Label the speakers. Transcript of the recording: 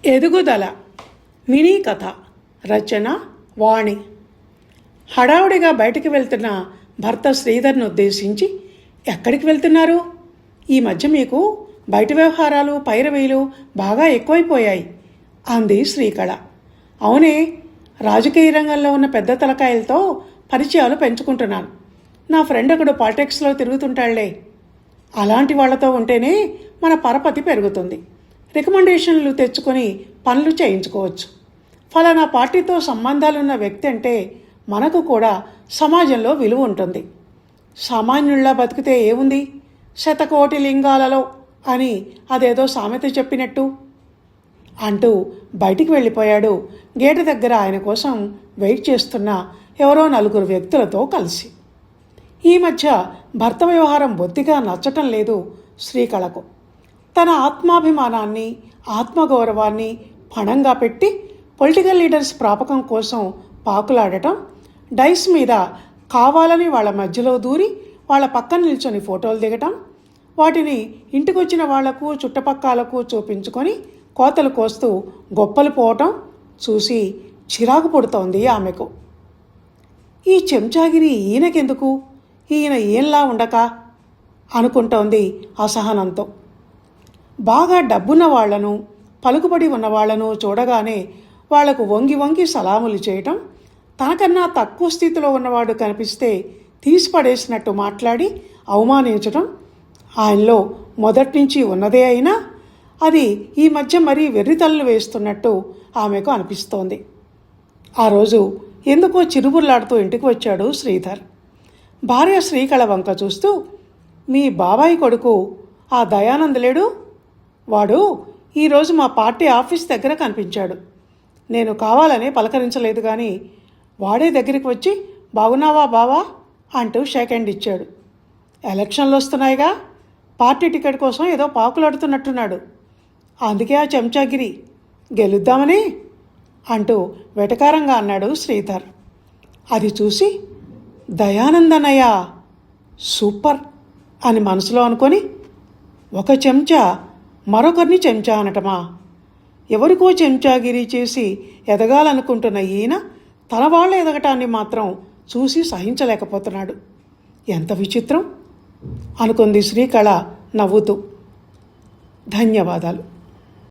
Speaker 1: ఎదుగుదల మినీ కథ. రచన వాణి. హడావుడిగా బయటికి వెళ్తున్న భర్త శ్రీధర్ను ఉద్దేశించి, ఎక్కడికి వెళ్తున్నారు? ఈ మధ్య మీకు బయట వ్యవహారాలు, పైరవీలు బాగా ఎక్కువైపోయాయి అంది శ్రీకళ. అవునే, రాజకీయ రంగంలో ఉన్న పెద్ద తలకాయలతో పరిచయాలు పెంచుకుంటున్నాను. నా ఫ్రెండ్ ఒకడు పాలిటిక్స్లో తిరుగుతుంటాళ్లే. అలాంటి వాళ్లతో ఉంటేనే మన పరపతి పెరుగుతుంది. రికమెండేషన్లు తెచ్చుకొని పనులు చేయించుకోవచ్చు. ఫలానా పార్టీతో సంబంధాలున్న వ్యక్తి అంటే మనకు కూడా సమాజంలో విలువ ఉంటుంది. సామాన్యుల్లా బతికితే ఏముంది, శతకోటి లింగాలలో అని అదేదో సామెత చెప్పినట్టు అంటూ బయటికి వెళ్ళిపోయాడు. గేటు దగ్గర ఆయన కోసం వెయిట్ చేస్తున్న ఎవరో నలుగురు వ్యక్తులతో కలిసి. ఈ మధ్య భర్త వ్యవహారం బొత్తిగా నచ్చటం లేదు శ్రీకళకు. తన ఆత్మాభిమానాన్ని, ఆత్మగౌరవాన్ని పణంగా పెట్టి పొలిటికల్ లీడర్స్ ప్రాపకం కోసం పాకులాడటం, డైస్ మీద కావాలని వాళ్ళ మధ్యలో దూరి వాళ్ళ పక్కన నిల్చొని ఫోటోలు దిగటం, వాటిని ఇంటికొచ్చిన వాళ్లకు చుట్టపక్కలకు చూపించుకొని కోతలు కోస్తూ గొప్పలు పోవటం చూసి చిరాకు పుడుతోంది ఆమెకు. ఈ చెంచాగిరి ఈయనకెందుకు, ఈయన ఏంలా ఉండక అనుకుంటోంది అసహనంతో. బాగా డబ్బున్న వాళ్లను, పలుకుబడి ఉన్నవాళ్లను చూడగానే వాళ్లకు వంగి వంగి సలాములు చేయటం, తనకన్నా తక్కువ స్థితిలో ఉన్నవాడు కనిపిస్తే తీసిపడేసినట్టు మాట్లాడి అవమానించటం ఆయనలో మొదటి నుంచి ఉన్నదే అయినా అది ఈ మధ్య మరీ వెర్రితల్లు వేస్తున్నట్టు ఆమెకు అనిపిస్తోంది. ఆ రోజు ఎందుకో చిరుబుర్లాడుతూ ఇంటికి వచ్చాడు శ్రీధర్. భార్య శ్రీకళ వంక చూస్తూ, మీ బాబాయి కొడుకు ఆ దయానంద్ లేడు? వాడు ఈరోజు మా పార్టీ ఆఫీస్ దగ్గర కనిపించాడు. నేను కావాలనే పలకరించలేదు, కానీ వాడే దగ్గరికి వచ్చి బాగున్నావా బావా అంటూ షేక్ హ్యాండ్ ఇచ్చాడు. ఎలక్షన్లు వస్తున్నాయిగా, పార్టీ టికెట్ కోసం ఏదో పాకులాడుతున్నట్టున్నాడు. అందుకే ఆ చెంచాగిరి, గెలుద్దామని అంటూ వెటకారంగా అన్నాడు శ్రీధర్. అది చూసి దయానందనయ్య సూపర్ అని మనసులో అనుకొని, ఒక చెంచా మరొకరిని చెంచా అనటమా? ఎవరికో చెంచాగిరి చేసి ఎదగాలనుకుంటున్న ఈయన తన వాళ్ళ ఎదగటాన్ని మాత్రం చూసి సహించలేకపోతున్నాడు. ఎంత విచిత్రం అనుకుంది శ్రీకళ నవ్వుతూ. ధన్యవాదాలు.